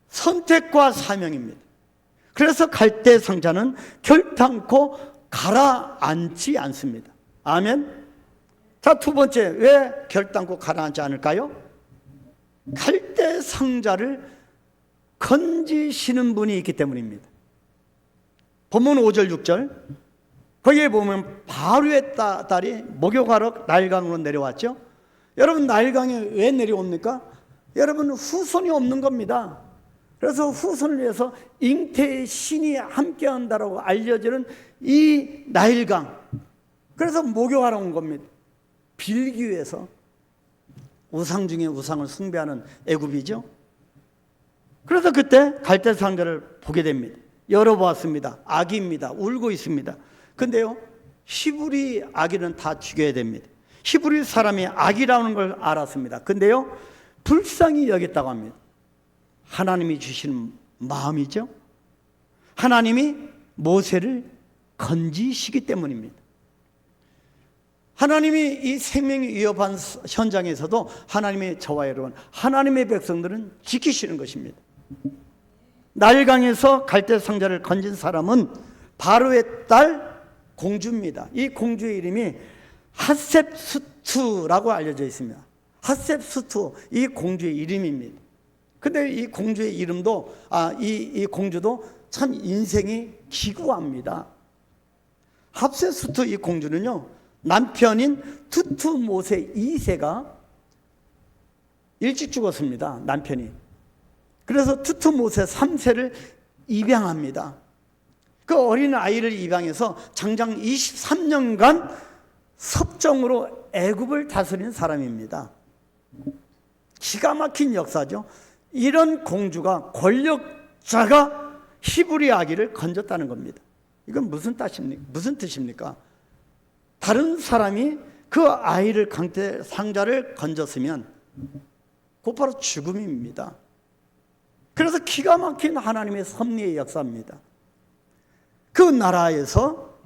선택과 사명입니다. 그래서 갈대 상자는 결단코 가라앉지 않습니다. 아멘. 자, 두 번째, 왜 결단코 가라앉지 않을까요? 갈대 상자를 건지시는 분이 있기 때문입니다. 본문 5절 6절 거기에 보면 바로의 딸이 목욕하러 나일강으로 내려왔죠. 여러분, 나일강에 왜 내려옵니까? 여러분, 후손이 없는 겁니다. 그래서 후손을 위해서 잉태의 신이 함께한다라고 알려지는 이 나일강, 그래서 목욕하러 온 겁니다. 빌기 위해서. 우상 중에 우상을 숭배하는 애굽이죠. 그래서 그때 갈대 상자를 보게 됩니다. 열어보았습니다. 아기입니다. 울고 있습니다. 근데요, 히브리 아기는 다 죽여야 됩니다. 히브리 사람이 아기라는 걸 알았습니다. 근데요, 불쌍히 여겼다고 합니다. 하나님이 주시는 마음이죠. 하나님이 모세를 건지시기 때문입니다. 하나님이 이 생명이 위협한 현장에서도 하나님의, 저와 여러분, 하나님의 백성들은 지키시는 것입니다. 나일강에서 갈대 상자를 건진 사람은 바로의 딸 공주입니다. 이 공주의 이름이 핫셉수투라고 알려져 있습니다. 핫셉수투, 이 공주의 이름입니다. 근데 이 공주의 이름도, 이 공주도 참 인생이 기구합니다. 핫셉수투 이 공주는요, 남편인 투투모세 2세가 일찍 죽었습니다. 남편이. 그래서 투투모세 3세를 입양합니다. 그 어린 아이를 입양해서 장장 23년간 섭정으로 애굽을 다스린 사람입니다. 기가 막힌 역사죠. 이런 공주가, 권력자가 히브리 아기를 건졌다는 겁니다. 이건 무슨 뜻입니까? 다른 사람이 그 아이를, 강태 상자를 건졌으면 곧바로 죽음입니다. 그래서 기가 막힌 하나님의 섭리의 역사입니다. 그 나라에서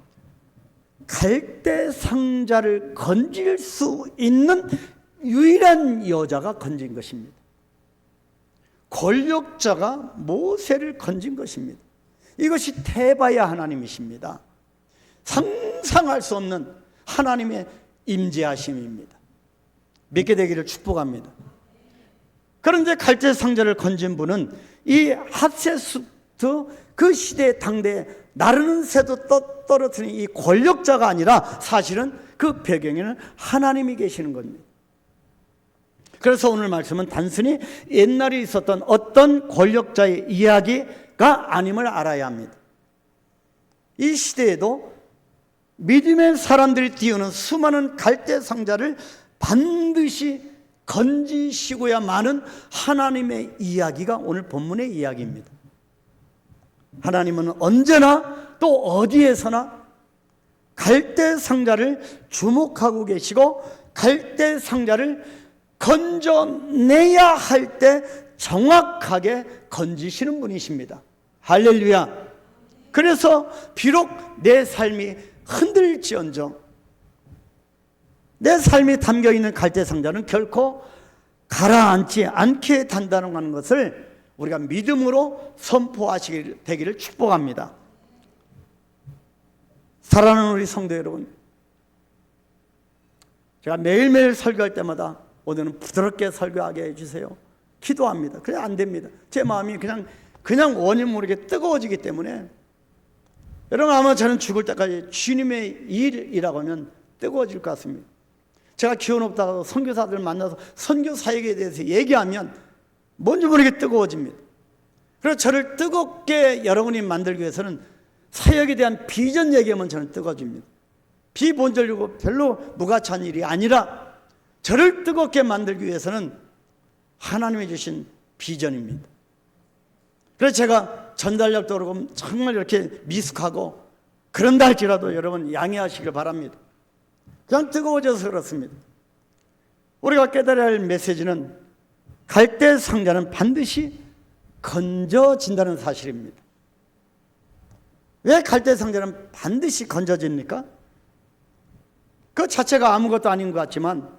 갈대 상자를 건질 수 있는 유일한 여자가 건진 것입니다. 권력자가 모세를 건진 것입니다. 이것이 테바야 하나님이십니다. 상상할 수 없는 하나님의 임재하심입니다. 믿게 되기를 축복합니다. 그런데 갈대 상자를 건진 분은 이 핫세수트, 그 시대의 당대에 나르는 새도 떨어뜨린 이 권력자가 아니라 사실은 그 배경에는 하나님이 계시는 겁니다. 그래서 오늘 말씀은 단순히 옛날에 있었던 어떤 권력자의 이야기가 아님을 알아야 합니다. 이 시대에도 믿음의 사람들이 띄우는 수많은 갈대 상자를 반드시 건지시고야 마는 하나님의 이야기가 오늘 본문의 이야기입니다. 하나님은 언제나 또 어디에서나 갈대 상자를 주목하고 계시고 갈대 상자를 건져내야 할 때 정확하게 건지시는 분이십니다. 할렐루야. 그래서 비록 내 삶이 흔들릴지언정 내 삶이 담겨있는 갈대 상자는 결코 가라앉지 않게 단단한 것을 우리가 믿음으로 선포하시길 되기를 축복합니다. 사랑하는 우리 성도 여러분, 제가 매일매일 설교할 때마다 오늘은 부드럽게 설교하게 해주세요. 기도합니다. 그냥 안 됩니다. 제 마음이 그냥 원인 모르게 뜨거워지기 때문에. 여러분, 아마 저는 죽을 때까지 주님의 일이라고 하면 뜨거워질 것 같습니다. 제가 기운 없다고 선교사들 만나서 선교 사역에 대해서 얘기하면 뭔지 모르게 뜨거워집니다. 그래서 저를 뜨겁게 여러분이 만들기 위해서는 사역에 대한 비전 얘기하면 저는 뜨거워집니다. 비본질이고 별로 무가치한 일이 아니라 저를 뜨겁게 만들기 위해서는 하나님이 주신 비전입니다. 그래서 제가 전달력도 그렇고 정말 이렇게 미숙하고 그런다 할지라도 여러분 양해하시길 바랍니다. 그냥 뜨거워져서 그렇습니다. 우리가 깨달아야 할 메시지는 갈대 상자는 반드시 건져진다는 사실입니다. 왜 갈대 상자는 반드시 건져집니까? 그 자체가 아무것도 아닌 것 같지만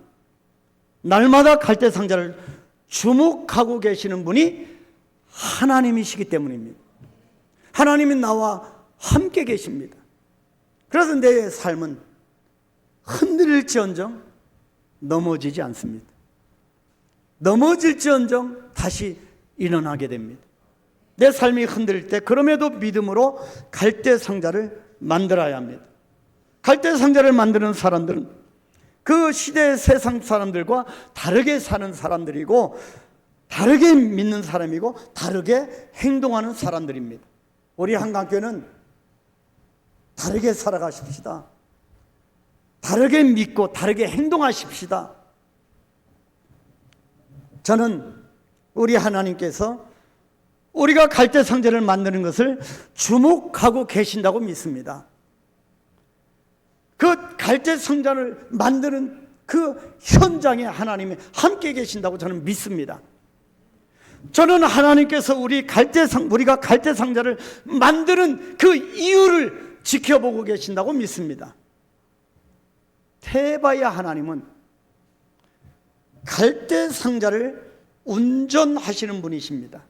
날마다 갈대 상자를 주목하고 계시는 분이 하나님이시기 때문입니다. 하나님이 나와 함께 계십니다. 그래서 내 삶은 흔들릴지언정 넘어지지 않습니다. 넘어질지언정 다시 일어나게 됩니다. 내 삶이 흔들릴 때 그럼에도 믿음으로 갈대 상자를 만들어야 합니다. 갈대 상자를 만드는 사람들은 그 시대의 세상 사람들과 다르게 사는 사람들이고 다르게 믿는 사람이고 다르게 행동하는 사람들입니다. 우리 한강교회는 다르게 살아가십시다. 다르게 믿고 다르게 행동하십시다. 저는 우리 하나님께서 우리가 갈대 상자를 만드는 것을 주목하고 계신다고 믿습니다. 그 갈대 상자를 만드는 그 현장에 하나님이 함께 계신다고 저는 믿습니다. 저는 하나님께서 우리가 갈대 상자를 만드는 그 이유를 지켜보고 계신다고 믿습니다. 테바야 하나님은 갈대 상자를 운전하시는 분이십니다.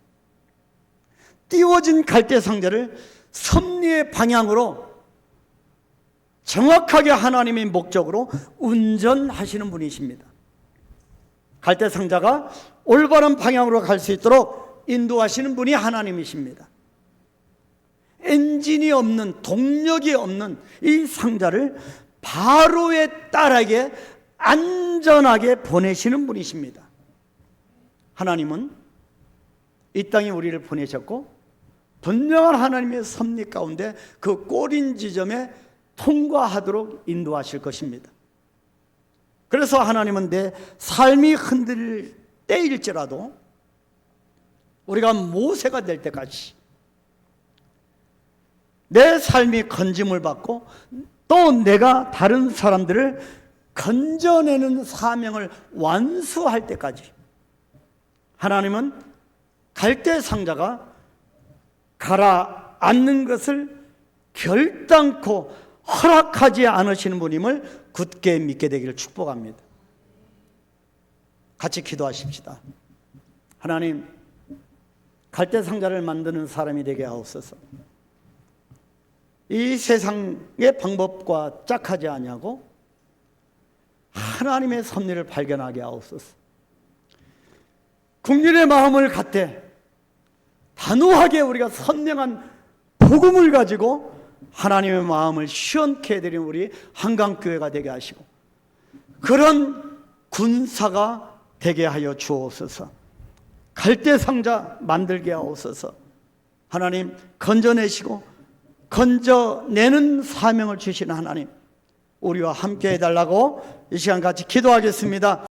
띄워진 갈대 상자를 섭리의 방향으로 정확하게 하나님의 목적으로 운전하시는 분이십니다. 갈대 상자가 올바른 방향으로 갈 수 있도록 인도하시는 분이 하나님이십니다. 엔진이 없는, 동력이 없는 이 상자를 바로의 딸에게 안전하게 보내시는 분이십니다. 하나님은 이 땅에 우리를 보내셨고 분명한 하나님의 섭리 가운데 그 꼬린 지점에 통과하도록 인도하실 것입니다. 그래서 하나님은 내 삶이 흔들릴 때일지라도 우리가 모세가 될 때까지 내 삶이 건짐을 받고 또 내가 다른 사람들을 건져내는 사명을 완수할 때까지 하나님은 갈대 상자가 가라앉는 것을 결단코 허락하지 않으시는 분임을 굳게 믿게 되기를 축복합니다. 같이 기도하십시다. 하나님, 갈대 상자를 만드는 사람이 되게 하옵소서. 이 세상의 방법과 짝하지 아니하고 하나님의 섭리를 발견하게 하옵소서. 국민의 마음을 갖되 단호하게 우리가 선명한 복음을 가지고 하나님의 마음을 시원케 해드리는 우리 한강교회가 되게 하시고 그런 군사가 되게 하여 주옵소서. 갈대상자 만들게 하옵소서. 하나님, 건져내시고 건져내는 사명을 주시는 하나님, 우리와 함께 해달라고 이 시간 같이 기도하겠습니다.